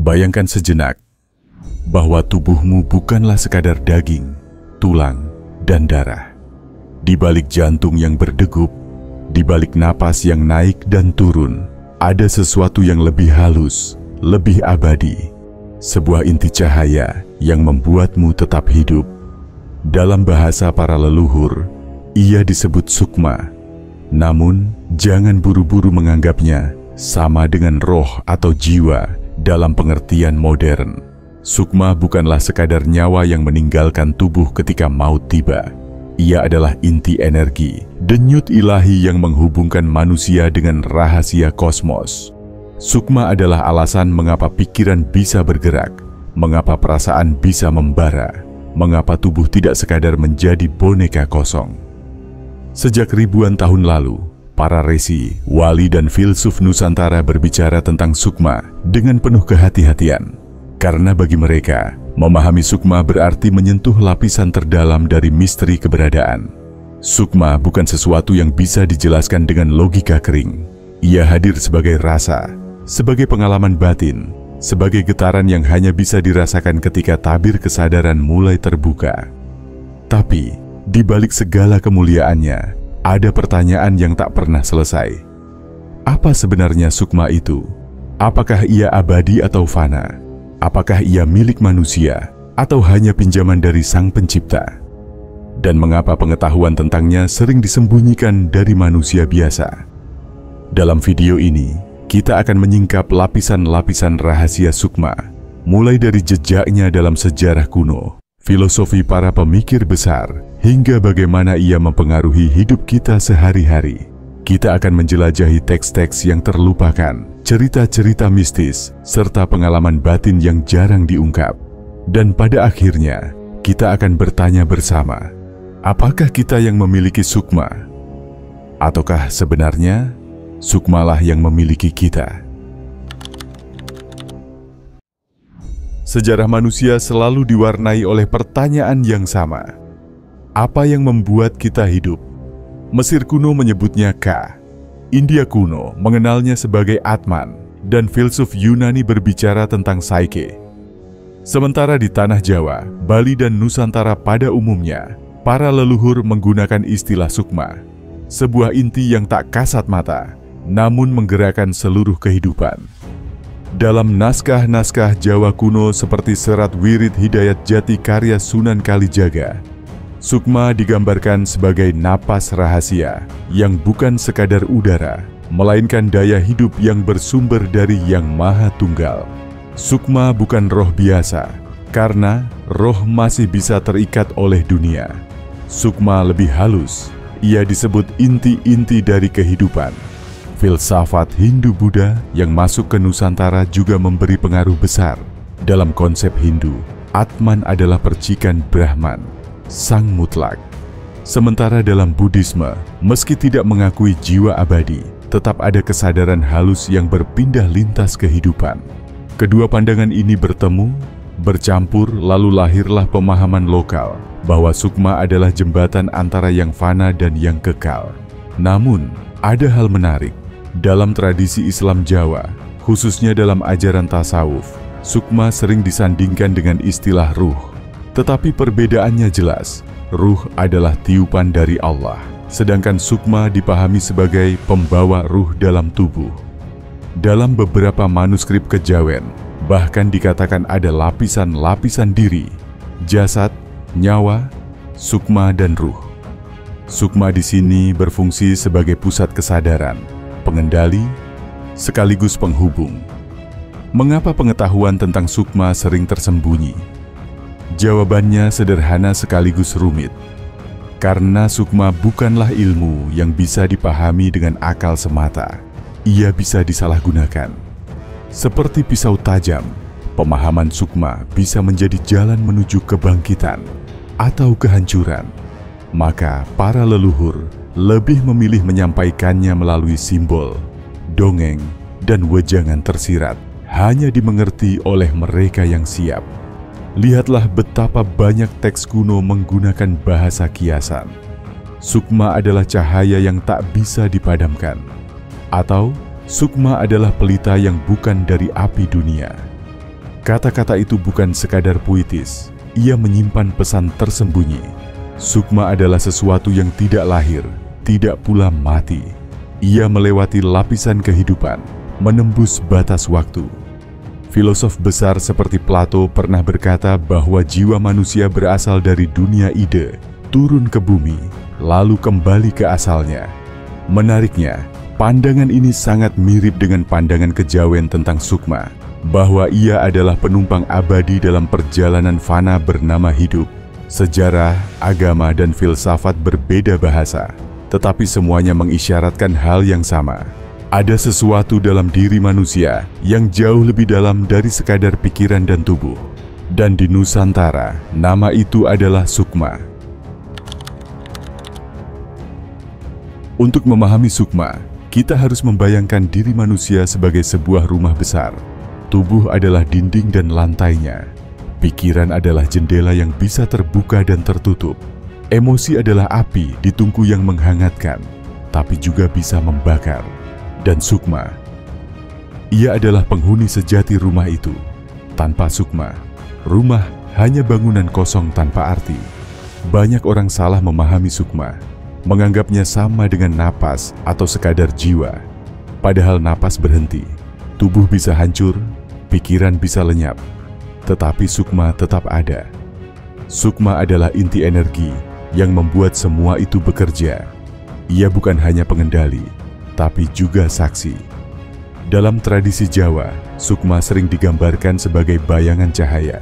Bayangkan sejenak bahwa tubuhmu bukanlah sekadar daging, tulang, dan darah. Di balik jantung yang berdegup, di balik napas yang naik dan turun, ada sesuatu yang lebih halus, lebih abadi. Sebuah inti cahaya yang membuatmu tetap hidup. Dalam bahasa para leluhur, ia disebut sukma. Namun, jangan buru-buru menganggapnya sama dengan roh atau jiwa dalam pengertian modern. Sukma bukanlah sekadar nyawa yang meninggalkan tubuh ketika maut tiba. Ia adalah inti energi, denyut ilahi yang menghubungkan manusia dengan rahasia kosmos. Sukma adalah alasan mengapa pikiran bisa bergerak, mengapa perasaan bisa membara, mengapa tubuh tidak sekadar menjadi boneka kosong. Sejak ribuan tahun lalu, para resi, wali dan filsuf Nusantara berbicara tentang sukma dengan penuh kehati-hatian. Karena bagi mereka, memahami sukma berarti menyentuh lapisan terdalam dari misteri keberadaan. Sukma bukan sesuatu yang bisa dijelaskan dengan logika kering. Ia hadir sebagai rasa, sebagai pengalaman batin, sebagai getaran yang hanya bisa dirasakan ketika tabir kesadaran mulai terbuka. Tapi, di balik segala kemuliaannya, ada pertanyaan yang tak pernah selesai. Apa sebenarnya sukma itu? Apakah ia abadi atau fana? Apakah ia milik manusia atau hanya pinjaman dari Sang Pencipta? Dan mengapa pengetahuan tentangnya sering disembunyikan dari manusia biasa? Dalam video ini, kita akan menyingkap lapisan-lapisan rahasia sukma, mulai dari jejaknya dalam sejarah kuno, filosofi para pemikir besar, hingga bagaimana ia mempengaruhi hidup kita sehari-hari. Kita akan menjelajahi teks-teks yang terlupakan, cerita-cerita mistis, serta pengalaman batin yang jarang diungkap. Dan pada akhirnya, kita akan bertanya bersama, apakah kita yang memiliki sukma? Ataukah sebenarnya, sukmalah yang memiliki kita? Sejarah manusia selalu diwarnai oleh pertanyaan yang sama. Apa yang membuat kita hidup? Mesir kuno menyebutnya Ka, India kuno mengenalnya sebagai Atman, dan filsuf Yunani berbicara tentang Psyche. Sementara di tanah Jawa, Bali dan Nusantara pada umumnya, para leluhur menggunakan istilah sukma, sebuah inti yang tak kasat mata, namun menggerakkan seluruh kehidupan. Dalam naskah-naskah Jawa kuno seperti Serat Wirid Hidayat Jati karya Sunan Kalijaga, sukma digambarkan sebagai napas rahasia yang bukan sekadar udara, melainkan daya hidup yang bersumber dari Yang Maha Tunggal. Sukma bukan roh biasa, karena roh masih bisa terikat oleh dunia. Sukma lebih halus, ia disebut inti-inti dari kehidupan. Filsafat Hindu-Buddha yang masuk ke Nusantara juga memberi pengaruh besar. Dalam konsep Hindu, Atman adalah percikan Brahman, Sang Mutlak. Sementara dalam Buddhisme, meski tidak mengakui jiwa abadi, tetap ada kesadaran halus yang berpindah lintas kehidupan. Kedua pandangan ini bertemu, bercampur, lalu lahirlah pemahaman lokal bahwa sukma adalah jembatan antara yang fana dan yang kekal. Namun, ada hal menarik. Dalam tradisi Islam Jawa, khususnya dalam ajaran tasawuf, sukma sering disandingkan dengan istilah ruh. Tetapi perbedaannya jelas, ruh adalah tiupan dari Allah, sedangkan sukma dipahami sebagai pembawa ruh dalam tubuh. Dalam beberapa manuskrip kejawen, bahkan dikatakan ada lapisan-lapisan diri, jasad, nyawa, sukma, dan ruh. Sukma di sini berfungsi sebagai pusat kesadaran, pengendali, sekaligus penghubung. Mengapa pengetahuan tentang sukma sering tersembunyi? Jawabannya sederhana sekaligus rumit. Karena sukma bukanlah ilmu yang bisa dipahami dengan akal semata. Ia bisa disalahgunakan. Seperti pisau tajam, pemahaman sukma bisa menjadi jalan menuju kebangkitan atau kehancuran. Maka para leluhur lebih memilih menyampaikannya melalui simbol, dongeng, dan wejangan tersirat, hanya dimengerti oleh mereka yang siap. Lihatlah betapa banyak teks kuno menggunakan bahasa kiasan. Sukma adalah cahaya yang tak bisa dipadamkan. Atau, sukma adalah pelita yang bukan dari api dunia. Kata-kata itu bukan sekadar puitis, ia menyimpan pesan tersembunyi. Sukma adalah sesuatu yang tidak lahir, tidak pula mati. Ia melewati lapisan kehidupan, menembus batas waktu. Filosof besar seperti Plato pernah berkata bahwa jiwa manusia berasal dari dunia ide, turun ke bumi, lalu kembali ke asalnya. Menariknya, pandangan ini sangat mirip dengan pandangan kejawen tentang sukma, bahwa ia adalah penumpang abadi dalam perjalanan fana bernama hidup. Sejarah, agama, dan filsafat berbeda bahasa, tetapi semuanya mengisyaratkan hal yang sama. Ada sesuatu dalam diri manusia yang jauh lebih dalam dari sekadar pikiran dan tubuh. Dan di Nusantara, nama itu adalah sukma. Untuk memahami sukma, kita harus membayangkan diri manusia sebagai sebuah rumah besar. Tubuh adalah dinding dan lantainya. Pikiran adalah jendela yang bisa terbuka dan tertutup. Emosi adalah api di tungku yang menghangatkan, tapi juga bisa membakar. Dan sukma, ia adalah penghuni sejati rumah itu. Tanpa sukma, rumah hanya bangunan kosong tanpa arti. Banyak orang salah memahami sukma, menganggapnya sama dengan napas atau sekadar jiwa. Padahal napas berhenti, tubuh bisa hancur, pikiran bisa lenyap, tetapi sukma tetap ada. Sukma adalah inti energi yang membuat semua itu bekerja. Ia bukan hanya pengendali, tapi juga saksi. Dalam tradisi Jawa, sukma sering digambarkan sebagai bayangan cahaya.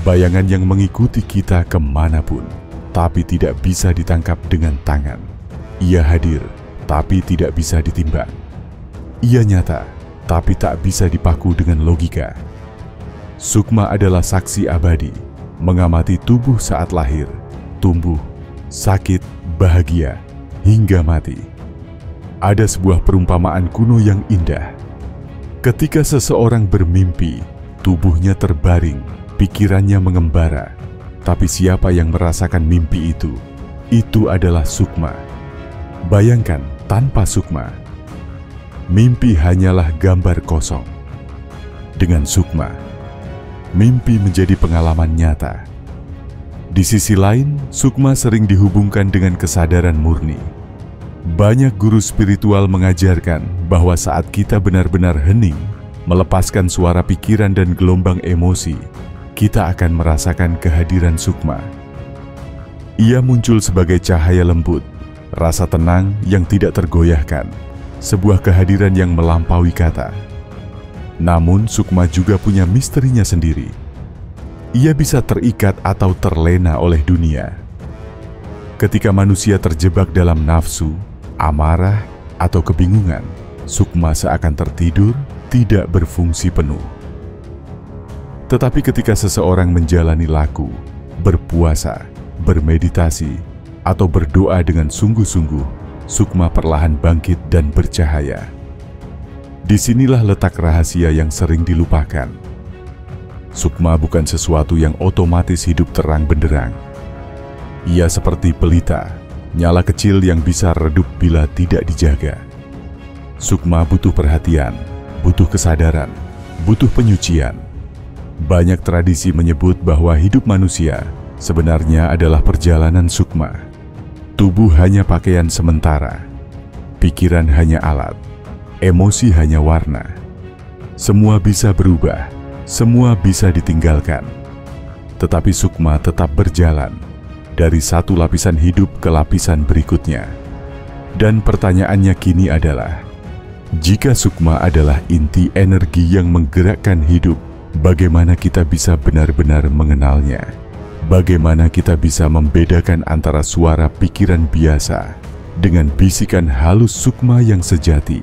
Bayangan yang mengikuti kita kemanapun, tapi tidak bisa ditangkap dengan tangan. Ia hadir, tapi tidak bisa ditimbang. Ia nyata, tapi tak bisa dipaku dengan logika. Sukma adalah saksi abadi, mengamati tubuh saat lahir, tumbuh, sakit, bahagia, hingga mati. Ada sebuah perumpamaan kuno yang indah. Ketika seseorang bermimpi, tubuhnya terbaring, pikirannya mengembara. Tapi siapa yang merasakan mimpi itu? Itu adalah sukma. Bayangkan tanpa sukma, mimpi hanyalah gambar kosong. Dengan sukma, mimpi menjadi pengalaman nyata. Di sisi lain, sukma sering dihubungkan dengan kesadaran murni. Banyak guru spiritual mengajarkan bahwa saat kita benar-benar hening, melepaskan suara pikiran dan gelombang emosi, kita akan merasakan kehadiran sukma. Ia muncul sebagai cahaya lembut, rasa tenang yang tidak tergoyahkan, sebuah kehadiran yang melampaui kata. Namun, sukma juga punya misterinya sendiri. Ia bisa terikat atau terlena oleh dunia. Ketika manusia terjebak dalam nafsu, amarah, atau kebingungan, sukma seakan tertidur, tidak berfungsi penuh. Tetapi ketika seseorang menjalani laku, berpuasa, bermeditasi, atau berdoa dengan sungguh-sungguh, sukma perlahan bangkit dan bercahaya. Disinilah letak rahasia yang sering dilupakan. Sukma bukan sesuatu yang otomatis hidup terang benderang. Ia seperti pelita, nyala kecil yang bisa redup bila tidak dijaga. Sukma butuh perhatian, butuh kesadaran, butuh penyucian. Banyak tradisi menyebut bahwa hidup manusia sebenarnya adalah perjalanan sukma. Tubuh hanya pakaian sementara, pikiran hanya alat, emosi hanya warna. Semua bisa berubah, semua bisa ditinggalkan. Tetapi sukma tetap berjalan dari satu lapisan hidup ke lapisan berikutnya. Dan pertanyaannya kini adalah, jika sukma adalah inti energi yang menggerakkan hidup, bagaimana kita bisa benar-benar mengenalnya? Bagaimana kita bisa membedakan antara suara pikiran biasa dengan bisikan halus sukma yang sejati?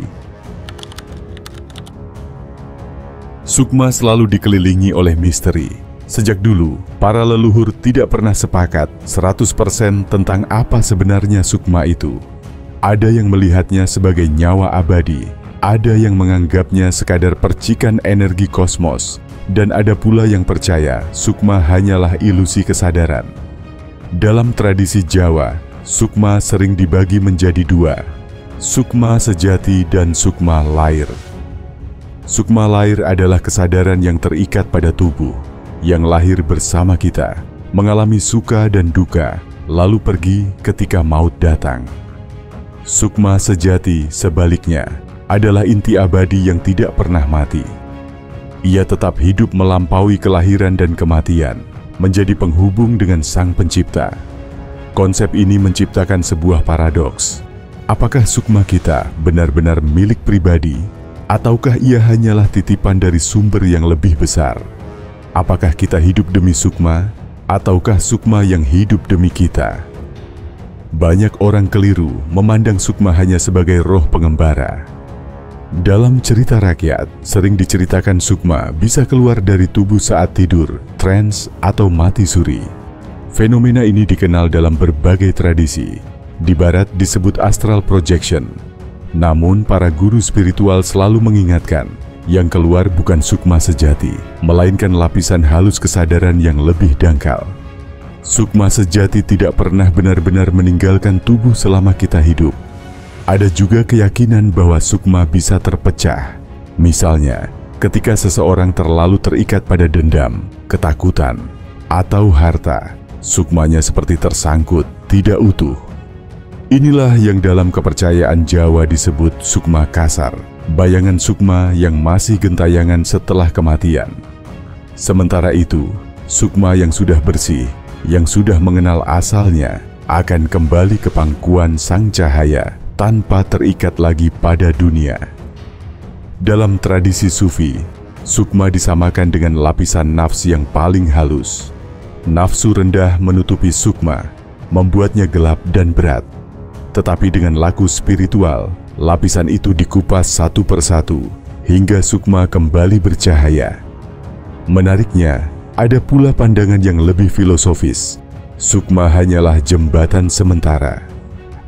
Sukma selalu dikelilingi oleh misteri. Sejak dulu, para leluhur tidak pernah sepakat 100% tentang apa sebenarnya sukma itu. Ada yang melihatnya sebagai nyawa abadi, ada yang menganggapnya sekadar percikan energi kosmos, dan ada pula yang percaya sukma hanyalah ilusi kesadaran. Dalam tradisi Jawa, sukma sering dibagi menjadi dua, sukma sejati dan sukma lair. Sukma lahir adalah kesadaran yang terikat pada tubuh, yang lahir bersama kita, mengalami suka dan duka, lalu pergi ketika maut datang. Sukma sejati, sebaliknya, adalah inti abadi yang tidak pernah mati. Ia tetap hidup melampaui kelahiran dan kematian, menjadi penghubung dengan Sang Pencipta. Konsep ini menciptakan sebuah paradoks. Apakah sukma kita benar-benar milik pribadi, ataukah ia hanyalah titipan dari sumber yang lebih besar? Apakah kita hidup demi sukma, ataukah sukma yang hidup demi kita? Banyak orang keliru memandang sukma hanya sebagai roh pengembara. Dalam cerita rakyat, sering diceritakan sukma bisa keluar dari tubuh saat tidur, trance, atau mati suri. Fenomena ini dikenal dalam berbagai tradisi. Di barat disebut astral projection. Namun para guru spiritual selalu mengingatkan, yang keluar bukan sukma sejati, melainkan lapisan halus kesadaran yang lebih dangkal. Sukma sejati tidak pernah benar-benar meninggalkan tubuh selama kita hidup. Ada juga keyakinan bahwa sukma bisa terpecah. Misalnya, ketika seseorang terlalu terikat pada dendam, ketakutan, atau harta, sukmanya seperti tersangkut, tidak utuh. Inilah yang dalam kepercayaan Jawa disebut sukma kasar, bayangan sukma yang masih gentayangan setelah kematian. Sementara itu, sukma yang sudah bersih, yang sudah mengenal asalnya, akan kembali ke pangkuan Sang Cahaya, tanpa terikat lagi pada dunia. Dalam tradisi Sufi, sukma disamakan dengan lapisan nafs yang paling halus. Nafsu rendah menutupi sukma, membuatnya gelap dan berat. Tetapi dengan laku spiritual, lapisan itu dikupas satu persatu, hingga sukma kembali bercahaya. Menariknya, ada pula pandangan yang lebih filosofis. Sukma hanyalah jembatan sementara.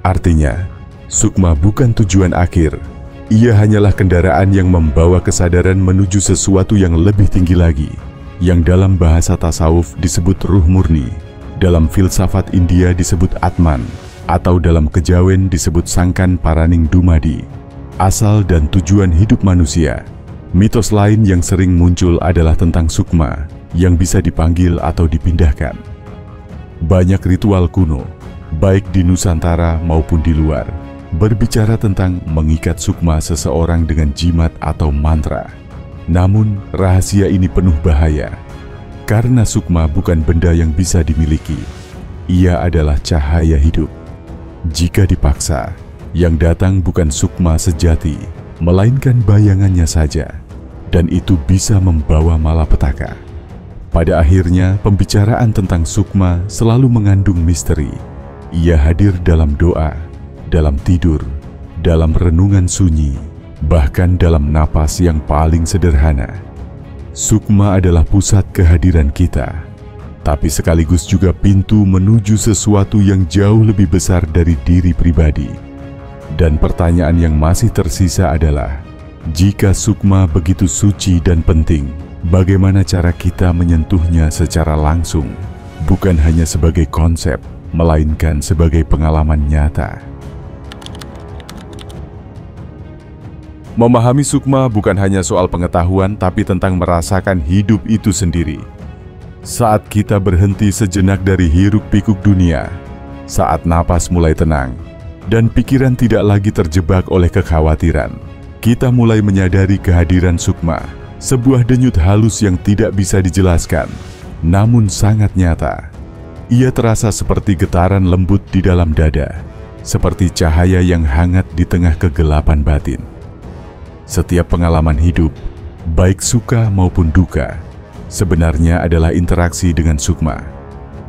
Artinya, sukma bukan tujuan akhir. Ia hanyalah kendaraan yang membawa kesadaran menuju sesuatu yang lebih tinggi lagi, yang dalam bahasa tasawuf disebut ruh murni, dalam filsafat India disebut Atman, atau dalam kejawen disebut Sangkan Paraning Dumadi, asal dan tujuan hidup manusia. Mitos lain yang sering muncul adalah tentang sukma, yang bisa dipanggil atau dipindahkan. Banyak ritual kuno, baik di Nusantara maupun di luar, berbicara tentang mengikat sukma seseorang dengan jimat atau mantra. Namun, rahasia ini penuh bahaya, karena sukma bukan benda yang bisa dimiliki. Ia adalah cahaya hidup. Jika dipaksa, yang datang bukan sukma sejati, melainkan bayangannya saja, dan itu bisa membawa malapetaka. Pada akhirnya, pembicaraan tentang sukma selalu mengandung misteri. Ia hadir dalam doa, dalam tidur, dalam renungan sunyi, bahkan dalam napas yang paling sederhana. Sukma adalah pusat kehadiran kita, tapi sekaligus juga pintu menuju sesuatu yang jauh lebih besar dari diri pribadi. Dan pertanyaan yang masih tersisa adalah, jika sukma begitu suci dan penting, bagaimana cara kita menyentuhnya secara langsung, bukan hanya sebagai konsep, melainkan sebagai pengalaman nyata? Memahami sukma bukan hanya soal pengetahuan, tapi tentang merasakan hidup itu sendiri. Saat kita berhenti sejenak dari hiruk-pikuk dunia, saat napas mulai tenang, dan pikiran tidak lagi terjebak oleh kekhawatiran, kita mulai menyadari kehadiran sukma, sebuah denyut halus yang tidak bisa dijelaskan, namun sangat nyata. Ia terasa seperti getaran lembut di dalam dada, seperti cahaya yang hangat di tengah kegelapan batin. Setiap pengalaman hidup, baik suka maupun duka, sebenarnya adalah interaksi dengan sukma.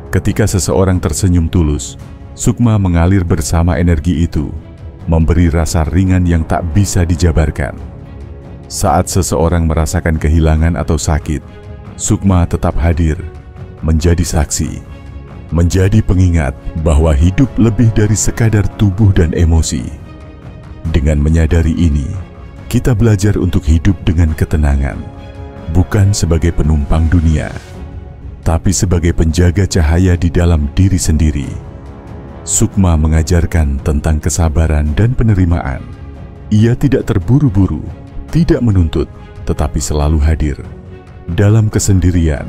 Ketika seseorang tersenyum tulus, sukma mengalir bersama energi itu, memberi rasa ringan yang tak bisa dijabarkan. Saat seseorang merasakan kehilangan atau sakit, sukma tetap hadir, menjadi saksi, menjadi pengingat bahwa hidup lebih dari sekadar tubuh dan emosi. Dengan menyadari ini, kita belajar untuk hidup dengan ketenangan, bukan sebagai penumpang dunia, tapi sebagai penjaga cahaya di dalam diri sendiri. Sukma mengajarkan tentang kesabaran dan penerimaan. Ia tidak terburu-buru, tidak menuntut, tetapi selalu hadir. Dalam kesendirian,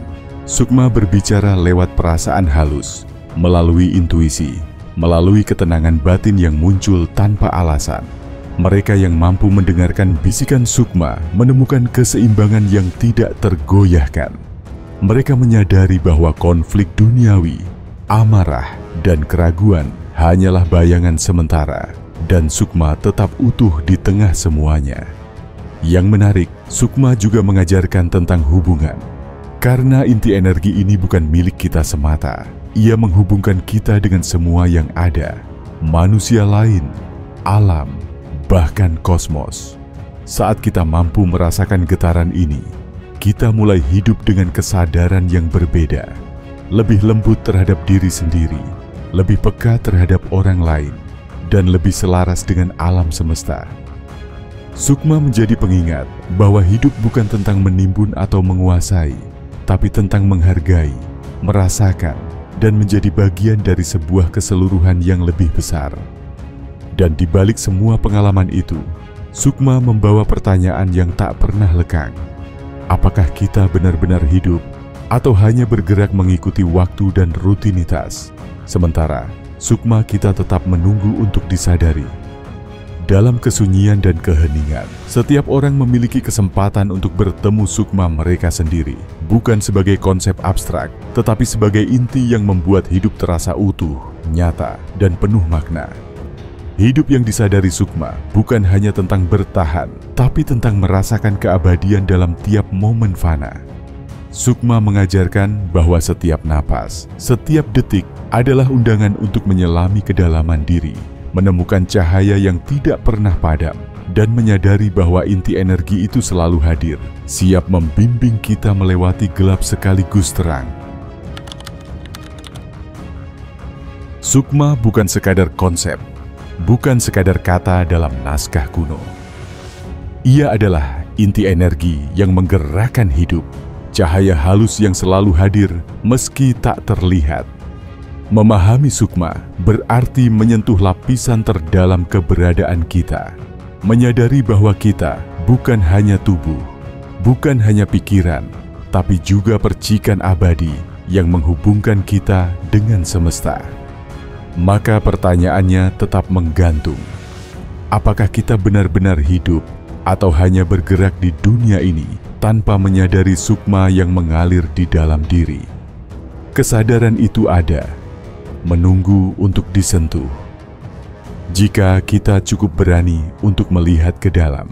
sukma berbicara lewat perasaan halus, melalui intuisi, melalui ketenangan batin yang muncul tanpa alasan. Mereka yang mampu mendengarkan bisikan sukma menemukan keseimbangan yang tidak tergoyahkan. Mereka menyadari bahwa konflik duniawi, amarah, dan keraguan hanyalah bayangan sementara, dan sukma tetap utuh di tengah semuanya. Yang menarik, sukma juga mengajarkan tentang hubungan. Karena inti energi ini bukan milik kita semata, ia menghubungkan kita dengan semua yang ada, manusia lain, alam, bahkan kosmos. Saat kita mampu merasakan getaran ini, kita mulai hidup dengan kesadaran yang berbeda, lebih lembut terhadap diri sendiri, lebih peka terhadap orang lain, dan lebih selaras dengan alam semesta. Sukma menjadi pengingat bahwa hidup bukan tentang menimbun atau menguasai, tapi tentang menghargai, merasakan, dan menjadi bagian dari sebuah keseluruhan yang lebih besar. Dan di balik semua pengalaman itu, sukma membawa pertanyaan yang tak pernah lekang. Apakah kita benar-benar hidup atau hanya bergerak mengikuti waktu dan rutinitas? Sementara sukma kita tetap menunggu untuk disadari. Dalam kesunyian dan keheningan, setiap orang memiliki kesempatan untuk bertemu sukma mereka sendiri, bukan sebagai konsep abstrak, tetapi sebagai inti yang membuat hidup terasa utuh, nyata, dan penuh makna. Hidup yang disadari sukma bukan hanya tentang bertahan, tapi tentang merasakan keabadian dalam tiap momen fana. Sukma mengajarkan bahwa setiap napas, setiap detik adalah undangan untuk menyelami kedalaman diri, menemukan cahaya yang tidak pernah padam, dan menyadari bahwa inti energi itu selalu hadir, siap membimbing kita melewati gelap sekaligus terang. Sukma bukan sekadar konsep, bukan sekadar kata dalam naskah kuno. Ia adalah inti energi yang menggerakkan hidup, cahaya halus yang selalu hadir meski tak terlihat. Memahami sukma berarti menyentuh lapisan terdalam keberadaan kita, menyadari bahwa kita bukan hanya tubuh, bukan hanya pikiran, tapi juga percikan abadi yang menghubungkan kita dengan semesta. Maka pertanyaannya tetap menggantung. Apakah kita benar-benar hidup atau hanya bergerak di dunia ini tanpa menyadari sukma yang mengalir di dalam diri? Kesadaran itu ada, menunggu untuk disentuh. Jika kita cukup berani untuk melihat ke dalam.